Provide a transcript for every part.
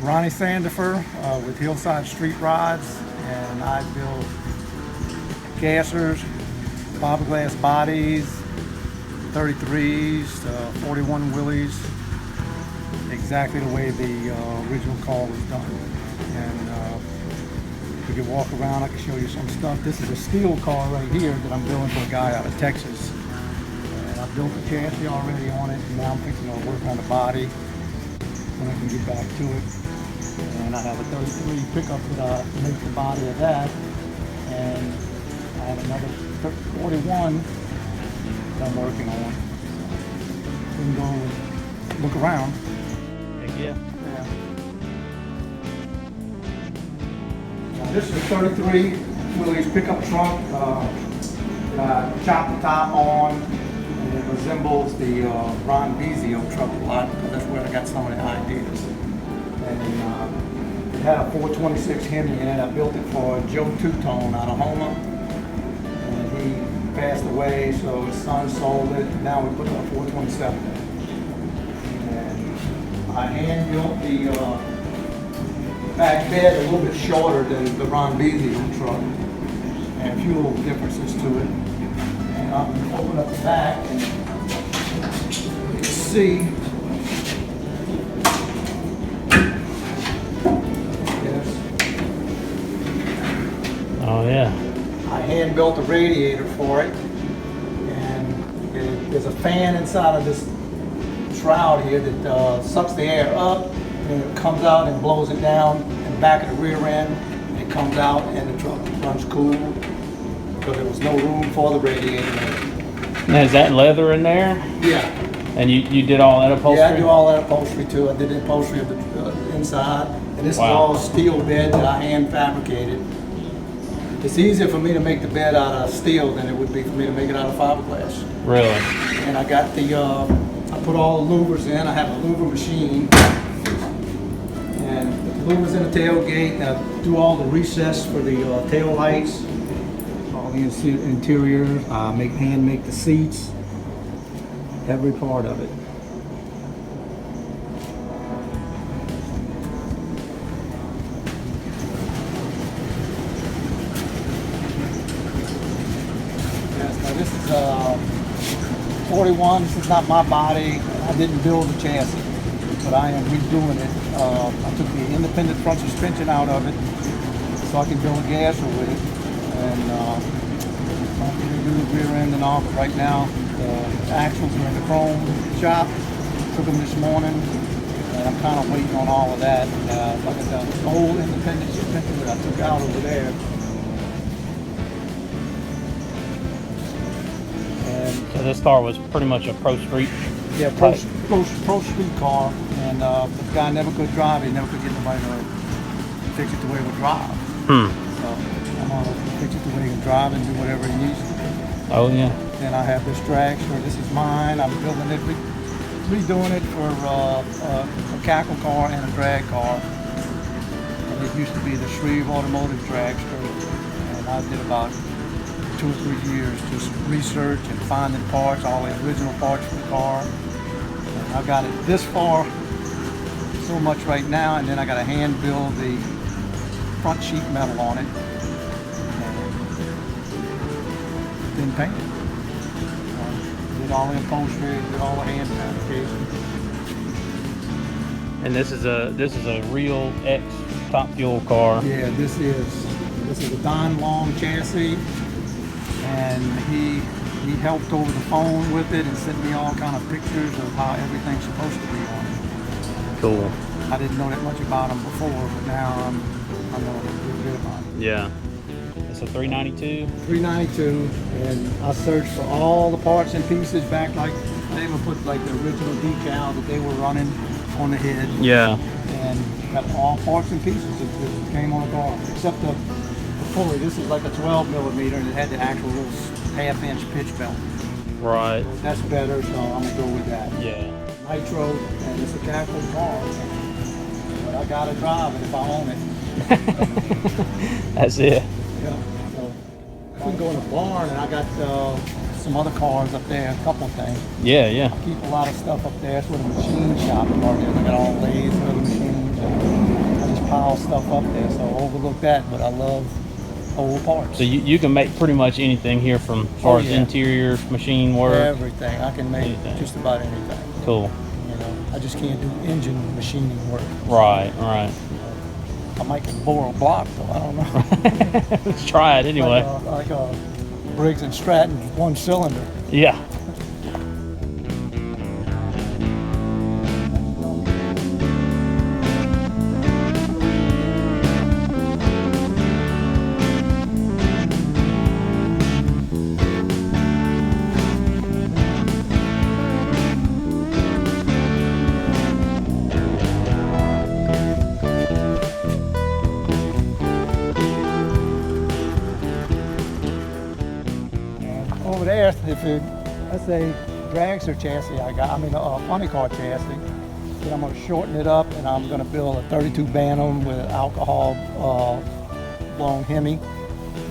Ronnie Sandifer with Hillside Streetrods, and I build gassers, fiberglass bodies, 33s, 41 Willys, exactly the way the original car was done. And we can walk around, I can show you some stuff. This is a steel car right here that I'm building for a guy out of Texas. And I built the chassis already on it, and now I'm thinking I'll work on the body when I can get back to it. And I have a 33 pickup that I make the body of that. And I have another 41 that I'm working on. So we can go and look around. Heck yeah. Now, this is a 33 Willys pickup truck. I chopped the top on, and it resembles the Ron Bezio truck a lot, because that's where I got some of the ideas. And it had a 426 Hemi in it. I built it for Joe Two-Tone out of Houma. And he passed away, so his son sold it. Now we put a 427 in it. And I hand built the back bed a little bit shorter than the Ron Bezio truck. And a few little differences to it. And I'm going to open up the back and you can see. Oh yeah. I hand built a radiator for it, and there's a fan inside of this shroud here that sucks the air up, and it comes out and blows it down in the back of the rear end, and it comes out and the truck runs cool, because there was no room for the radiator. Now, is that leather in there? Yeah. And you did all that upholstery? Yeah, I do all that upholstery too. I did the upholstery of the inside, and this is all steel bed that I hand fabricated. It's easier for me to make the bed out of steel than it would be for me to make it out of fiberglass. Really? And I got the, I put all the louvers in. I have a louver machine. And the louvers in the tailgate. I do all the recess for the tail lights, all the interior. Hand make the seats, every part of it. This is 41. This is not my body. I didn't build the chassis, but I am redoing it. I took the independent front suspension out of it so I can build a gasser with it. And I'm going to do the rear end and all, but right now the axles are in the chrome shop. Took them this morning, and I'm kind of waiting on all of that. Like the old independent suspension that I took out over there. So this car was pretty much a pro street? Yeah, pro street car, and the guy never could drive. He never could get nobody to fix it the way it would drive. So I'm gonna fix it the way he can drive and do whatever he needs to do. Oh yeah. And I have this dragster. This is mine. I'm building it, redoing it for a cackle car and a drag car. And it used to be the Shreve Automotive dragster, and I did about 2 or 3 years just research and finding parts, all the original parts for the car. And I got it this far so much right now, and then I got to hand build the front sheet metal on it and then paint it. Did all the upholstery, did all the hand fabrication. And this is a real X top fuel car. Yeah, this is a Don Long chassis. And he helped over the phone with it and sent me all kind of pictures of how everything's supposed to be on it. Cool. I didn't know that much about him before, but now I know a little bit about it. Yeah. It's a 392. 392, and I searched for all the parts and pieces back, like they even put like the original decal that they were running on the head. Yeah. And got all parts and pieces that came on the car, except the pulley. This is like a 12 millimeter, and it had the actual little half-inch pitch belt. Right. So that's better, so I'm gonna go with that. Yeah. Nitro, and it's a cackle car, but I gotta drive it if I own it. That's it. Yeah. So I can go in a barn, and I got some other cars up there, a couple of things. Yeah, yeah. I keep a lot of stuff up there. That's where the machine shop part is. I got all lathes, other machines. stuff up there, so overlook that, but I love old parts. So you can make pretty much anything here from as far as yeah. interior machine work. Everything. I can make Anything. just about anything. Cool. You know, I just can't do engine machining work. Right, right. I might can bore a block though, I don't know. Let's try it anyway. Like a Briggs and Stratton 1 cylinder. Yeah. Over there, if it, let's say, dragster chassis a funny car chassis, then I'm going to shorten it up and I'm going to build a 32 Bantam with alcohol blown Hemi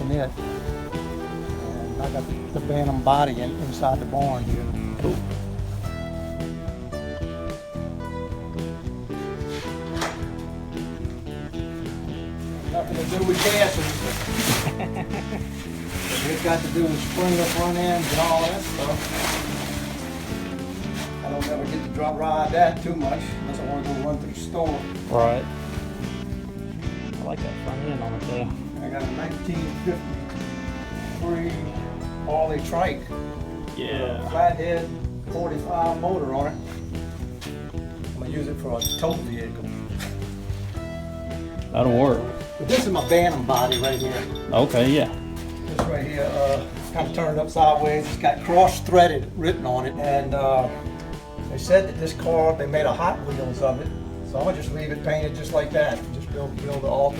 in it. And I got the Bantam body inside the barn here. Cool. Nothing to do with gases. It's got to do with Springer front ends and all that stuff. I don't ever get to ride that too much unless I want to go run through the store. Right. I like that front end on it though. I got a 1953 Harley Trike. Yeah. Flathead 45 motor on it. I'm gonna use it for a tow vehicle. That'll work. But this is my Bantam body right here. Okay, yeah. This right here, kind of turned up sideways. It's got cross-threaded written on it, and they said that this car, they made a Hot Wheels of it, so I'm gonna just leave it painted just like that. Just build the altar.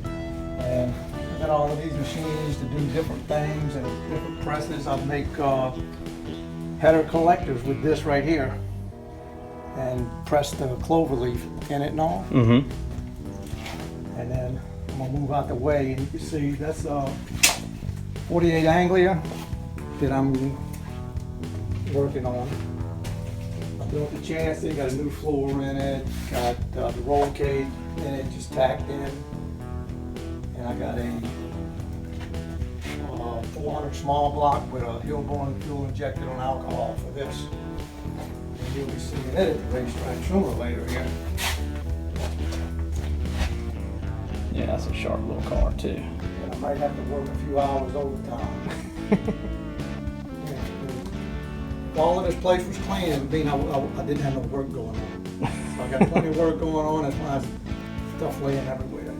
And I got all of these machines to do different things and different presses. I make header collectors with this right here, and press the clover leaf in it and all. Mm-hmm. And then I'm gonna move out the way, and you can see that's 48 Anglia that I'm working on. I built the chassis, got a new floor in it, got the roll cage in it, just tacked in. And I got a 400 small block with a Hillborn fuel injected on alcohol for this. And you'll be seeing it at the racetrack sooner or later here. Yeah, that's a sharp little car too. And I might have to work a few hours overtime. If all of this place was clean, it would mean I didn't have no work going on. So I got plenty of work going on. That's why stuff laying everywhere.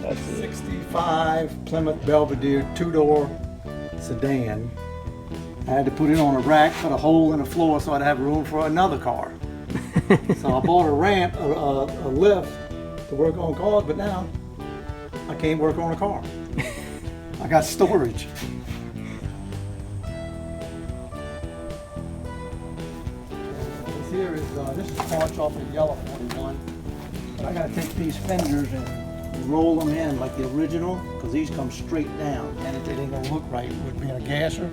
That's it. 65 Plymouth Belvedere 2-door sedan. I had to put it on a rack, put a hole in the floor so I'd have room for another car. So I bought a ramp, a lift to work on cars, but now I can't work on a car. I got storage. This here is this is parts off the yellow 41. But I gotta take these fenders and roll them in like the original, because these come straight down, and it ain't gonna look right with being a gasser.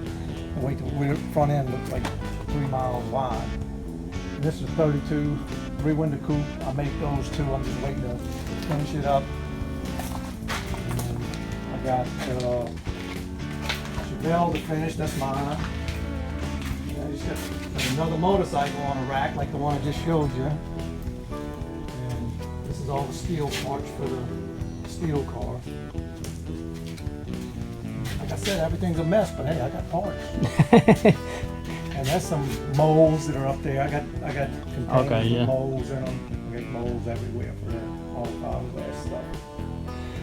Wait till the front end looks like 3 miles wide. And this is 32 3-window coupe. I make those too. I'm just waiting to finish it up. And I got Chevelle to finish. That's mine. And I just got another motorcycle on a rack like the one I just showed you. And this is all the steel parts for the steel car. Like I said, everything's a mess, but hey, I got parts. And that's some molds that are up there. I got containers with molds in them. I got molds everywhere for all the fiberglass stuff.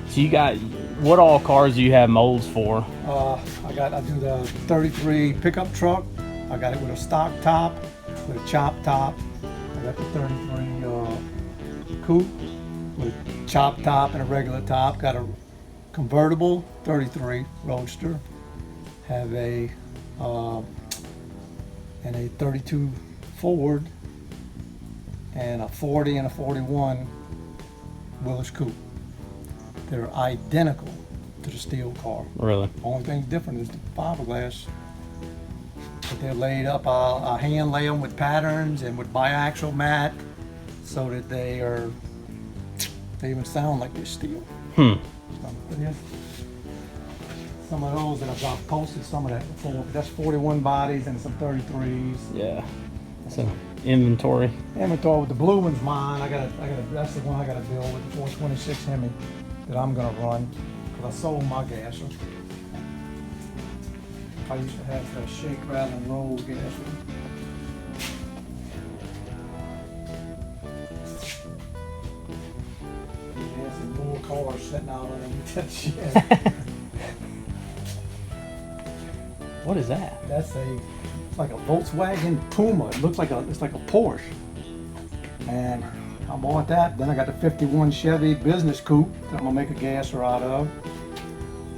So you got, what all cars do you have molds for? I do the 33 pickup truck. I got it with a stock top, with a chop top. I got the 33 coupe with a chop top and a regular top. Got a convertible 33 Roadster. Have a and a 32 Ford and a 40 and a 41 Willys coupe. They're identical to the steel car. Really? Only thing different is the fiberglass. But they're laid up. I hand lay them with patterns and with biaxial mat so that they are They even sound like they're steel. Hmm. But here's some of those that I've posted some of that before. But that's 41 bodies and some 33s. Yeah. That's an inventory. Inventory with the blue one's mine. That's the one I gotta build with the 426 Hemi that I'm gonna run because I sold my gasser. I used to have a shake, rattle, and roll gasser. There's some more cars sitting out underneath that shed. What is that? That's it's like a Volkswagen Puma. It looks like it's like a Porsche. And I bought that. Then I got the 51 Chevy business coupe that I'm gonna make a gasser out of.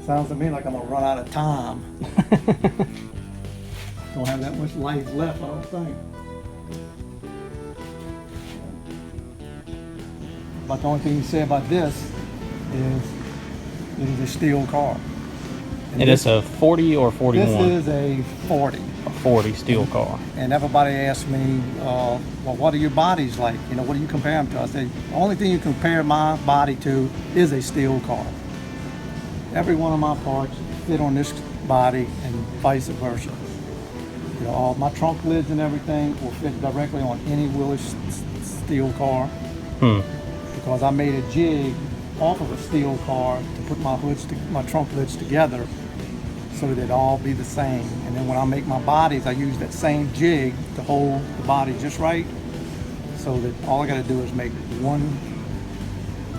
Sounds to me like I'm gonna run out of time. Don't have that much life left, I don't think. But the only thing you say about this is it is a steel car. And it's a 40 or 41? This is a 40. A 40 steel car. And everybody asks me, well, what are your bodies like? You know, what do you compare them to? I say, the only thing you compare my body to is a steel car. Every one of my parts fit on this body and vice versa. You know, all my trunk lids and everything will fit directly on any Willys steel car. Because I made a jig off of a steel car to put my trunk lids together so that it'd all be the same. And then when I make my bodies, I use that same jig to hold the body just right, so that all I gotta do is make one,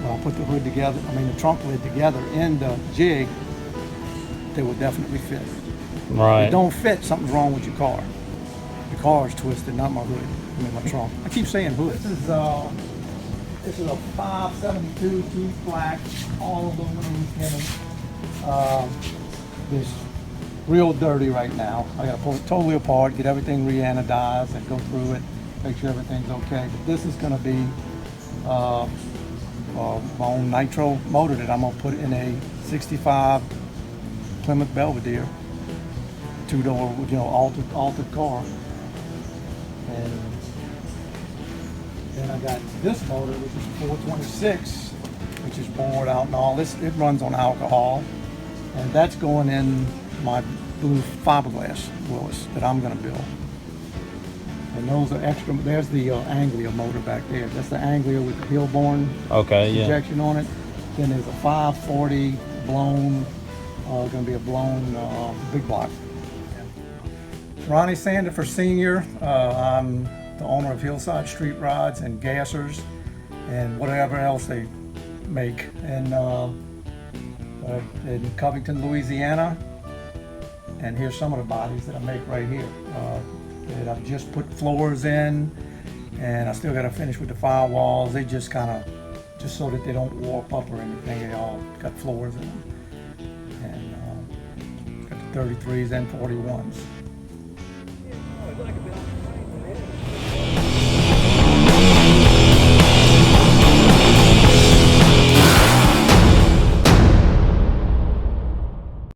when I put the hood together, the trunk lid together in the jig, they will definitely fit. Right. If it don't fit, something's wrong with your car. The car is twisted, not my hood, my trunk. I keep saying hood. This is a 572 tooth black, all aluminum Hemi. It's real dirty right now. I gotta pull it totally apart, get everything re-anodized and go through it, make sure everything's okay. But this is gonna be my own nitro motor that I'm gonna put in a 65 Plymouth Belvedere, two-door, altered car. And then I got this motor, which is 426, which is bored out and all. It runs on alcohol, and that's going in my blue fiberglass Willys that I'm going to build. And those are extra. There's the Anglia motor back there. That's the Anglia with the Hillborn injection on it. Then there's a 540 blown, going to be a blown big block. Ronnie Sandifer Sr. I'm the owner of Hillside Streetrods and Gassers and whatever else they make in Covington, Louisiana. And here's some of the bodies that I make right here that I've just put floors in, and I still got to finish with the firewalls. They just kind of, just so that they don't warp up or anything, they all got floors in them. And got the 33s and 41s.